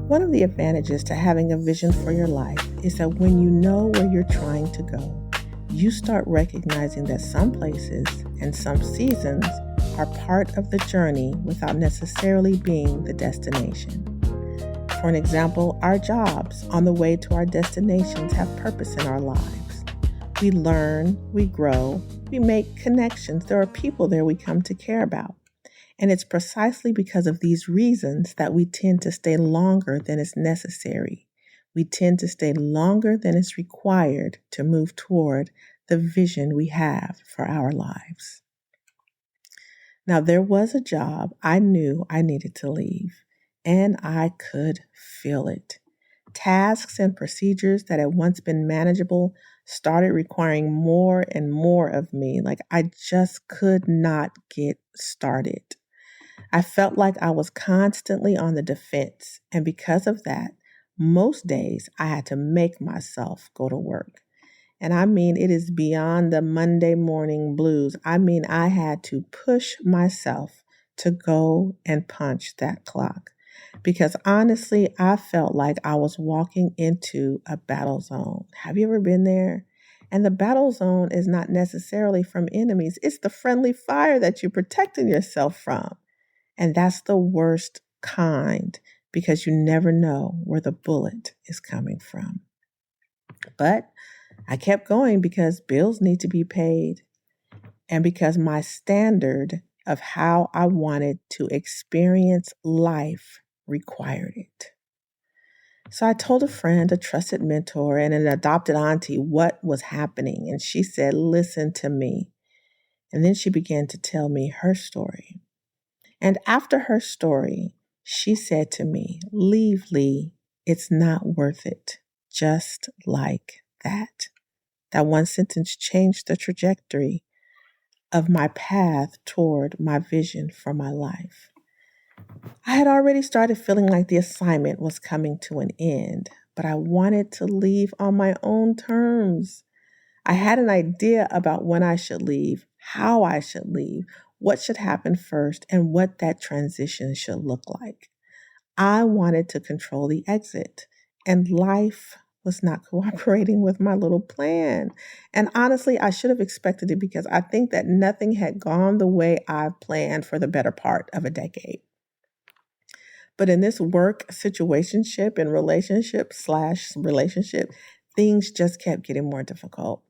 One of the advantages to having a vision for your life is that when you know where you're trying to go, you start recognizing that some places and some seasons are part of the journey without necessarily being the destination. For an example, our jobs on the way to our destinations have purpose in our lives. We learn, we grow, we make connections. There are people there we come to care about. And it's precisely because of these reasons that we tend to stay longer than is necessary. We tend to stay longer than is required to move toward the vision we have for our lives. Now, there was a job I knew I needed to leave, and I could feel it. Tasks and procedures that had once been manageable started requiring more and more of me. Like I just could not get started. I felt like I was constantly on the defense, and because of that, most days I had to make myself go to work. And I mean, it is beyond the Monday morning blues. I mean, I had to push myself to go and punch that clock because honestly, I felt like I was walking into a battle zone. Have you ever been there? And the battle zone is not necessarily from enemies. It's the friendly fire that you're protecting yourself from. And that's the worst kind because you never know where the bullet is coming from. But I kept going because bills need to be paid and because my standard of how I wanted to experience life required it. So I told a friend, a trusted mentor, and an adopted auntie what was happening. And she said, "Listen to me." And then she began to tell me her story. And after her story, she said to me, "Leave, Lee. It's not worth it." Just like that. That one sentence changed the trajectory of my path toward my vision for my life. I had already started feeling like the assignment was coming to an end, but I wanted to leave on my own terms. I had an idea about when I should leave, how I should leave, what should happen first, and what that transition should look like. I wanted to control the exit, and life was not cooperating with my little plan. And honestly, I should have expected it because I think that nothing had gone the way I planned for the better part of a decade. But in this work situationship and relationship, things just kept getting more difficult.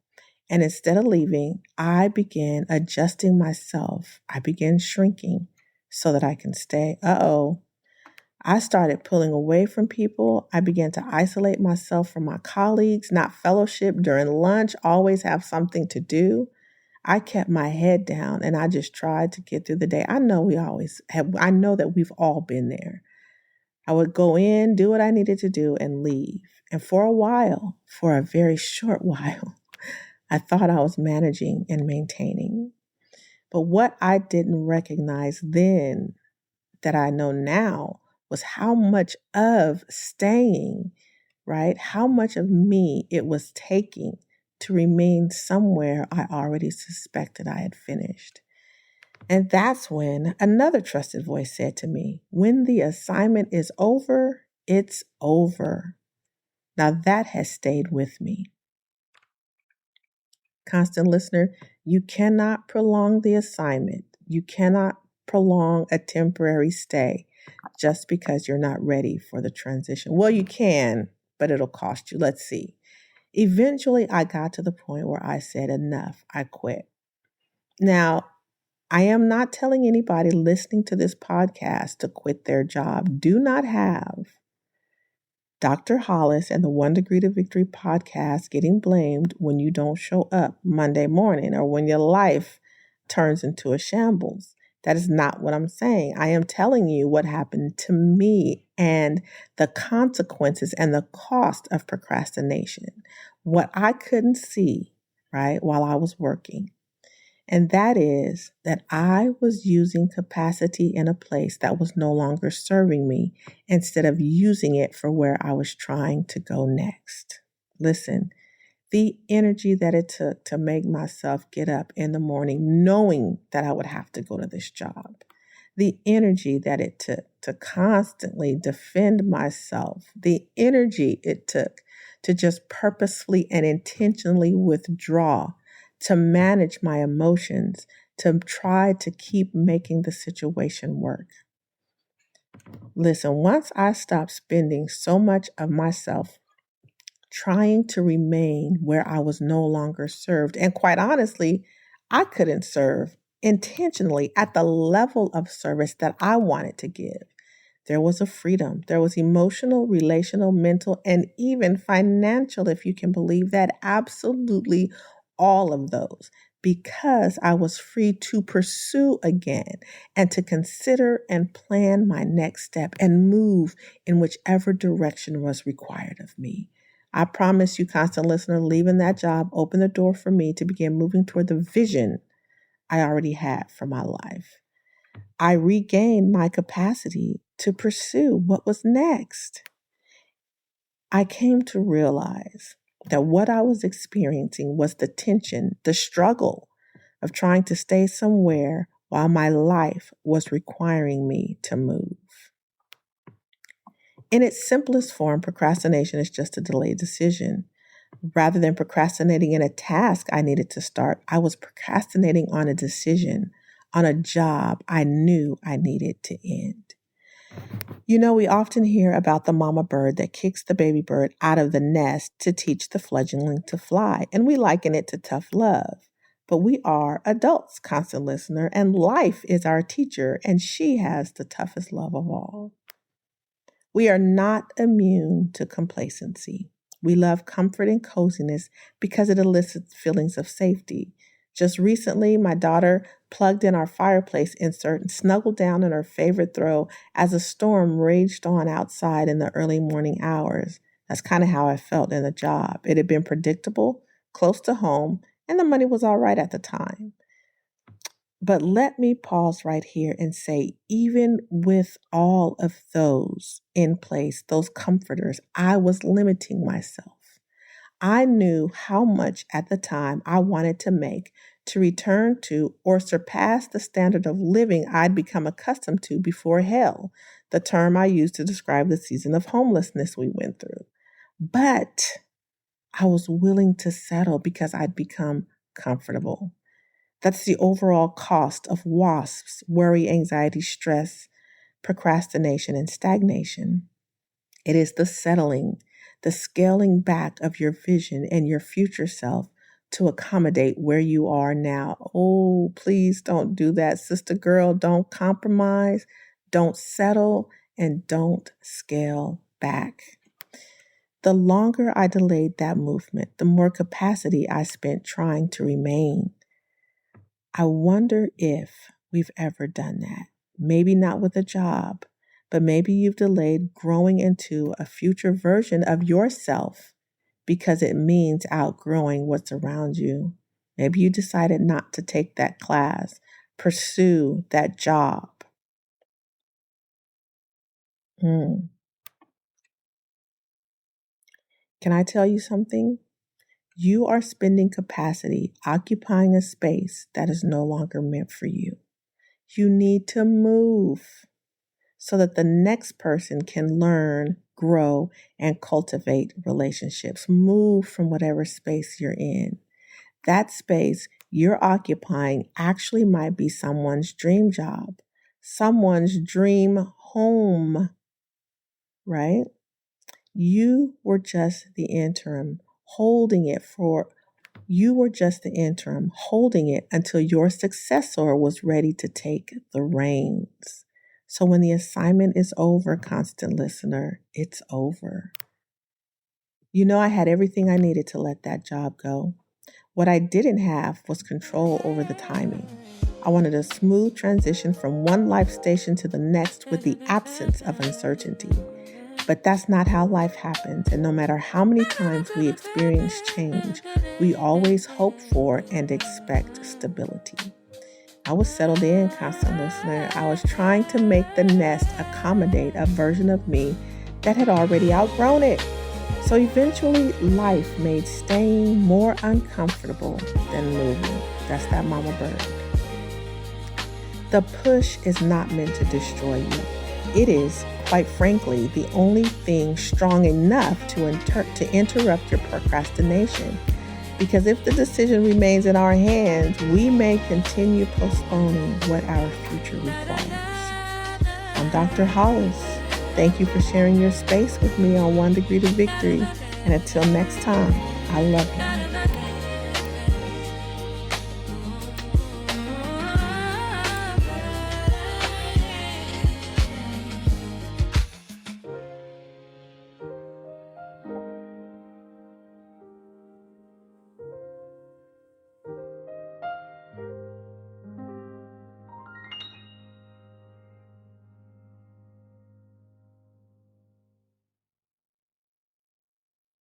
And instead of leaving, I began adjusting myself. I began shrinking so that I can stay. I started pulling away from people. I began to isolate myself from my colleagues, not fellowship during lunch, always have something to do. I kept my head down and I just tried to get through the day. I know I know that we've all been there. I would go in, do what I needed to do, and leave. And for a while, for a very short while, I thought I was managing and maintaining. But what I didn't recognize then that I know now was how much of staying, right? How much of me it was taking to remain somewhere I already suspected I had finished. And that's when another trusted voice said to me, "When the assignment is over, it's over." Now that has stayed with me. Constant listener, you cannot prolong the assignment. You cannot prolong a temporary stay just because you're not ready for the transition. Well, you can, but it'll cost you. Let's see. Eventually, I got to the point where I said, enough, I quit. Now, I am not telling anybody listening to this podcast to quit their job. Do not have Dr. Hollis and the 1 Degree to Victory podcast getting blamed when you don't show up Monday morning or when your life turns into a shambles. That is not what I'm saying. I am telling you what happened to me and the consequences and the cost of procrastination. What I couldn't see, right, while I was working. And that is that I was using capacity in a place that was no longer serving me instead of using it for where I was trying to go next. Listen, the energy that it took to make myself get up in the morning knowing that I would have to go to this job, the energy that it took to constantly defend myself, the energy it took to just purposefully and intentionally withdraw, to manage my emotions, to try to keep making the situation work. Listen, once I stopped spending so much of myself trying to remain where I was no longer served, and quite honestly, I couldn't serve intentionally at the level of service that I wanted to give. There was a freedom. There was emotional, relational, mental, and even financial, if you can believe that. Absolutely all of those. Because I was free to pursue again and to consider and plan my next step and move in whichever direction was required of me. I promise you, constant listener, leaving that job opened the door for me to begin moving toward the vision I already had for my life. I regained my capacity to pursue what was next. I came to realize that what I was experiencing was the tension, the struggle of trying to stay somewhere while my life was requiring me to move. In its simplest form, procrastination is just a delayed decision. Rather than procrastinating in a task I needed to start, I was procrastinating on a decision, on a job I knew I needed to end. You know, we often hear about the mama bird that kicks the baby bird out of the nest to teach the fledgling to fly, and we liken it to tough love. But we are adults, constant listener, and life is our teacher, and she has the toughest love of all. We are not immune to complacency. We love comfort and coziness because it elicits feelings of safety. Just recently, my daughter plugged in our fireplace insert and snuggled down in her favorite throw as a storm raged on outside in the early morning hours. That's kind of how I felt in the job. It had been predictable, close to home, and the money was all right at the time. But let me pause right here and say, even with all of those in place, those comforters, I was limiting myself. I knew how much at the time I wanted to make to return to or surpass the standard of living I'd become accustomed to before hell, the term I used to describe the season of homelessness we went through. But I was willing to settle because I'd become comfortable. That's the overall cost of WASPs, worry, anxiety, stress, procrastination, and stagnation. It is the settling, the scaling back of your vision and your future self to accommodate where you are now. Oh, please don't do that, sister girl. Don't compromise, don't settle, and don't scale back. The longer I delayed that movement, the more capacity I spent trying to remain. I wonder if we've ever done that. Maybe not with a job, but maybe you've delayed growing into a future version of yourself because it means outgrowing what's around you. Maybe you decided not to take that class, pursue that job. Can I tell you something? You are spending capacity occupying a space that is no longer meant for you. You need to move so that the next person can learn, grow, and cultivate relationships. Move from whatever space you're in. That space you're occupying actually might be someone's dream job, someone's dream home, right? You were just the interim, holding it until your successor was ready to take the reins. So when the assignment is over, constant listener, it's over. You know, I had everything I needed to let that job go. What I didn't have was control over the timing. I wanted a smooth transition from one life station to the next with the absence of uncertainty. But that's not how life happens, and no matter how many times we experience change, we always hope for and expect stability. I was settled in, constant listener. I was trying to make the nest accommodate a version of me that had already outgrown it. So eventually, life made staying more uncomfortable than moving. That's that mama bird. The push is not meant to destroy you. It is, quite frankly, the only thing strong enough to interrupt your procrastination. Because if the decision remains in our hands, we may continue postponing what our future requires. I'm Dr. Hollis. Thank you for sharing your space with me on 1 Degree to Victory. And until next time, I love you.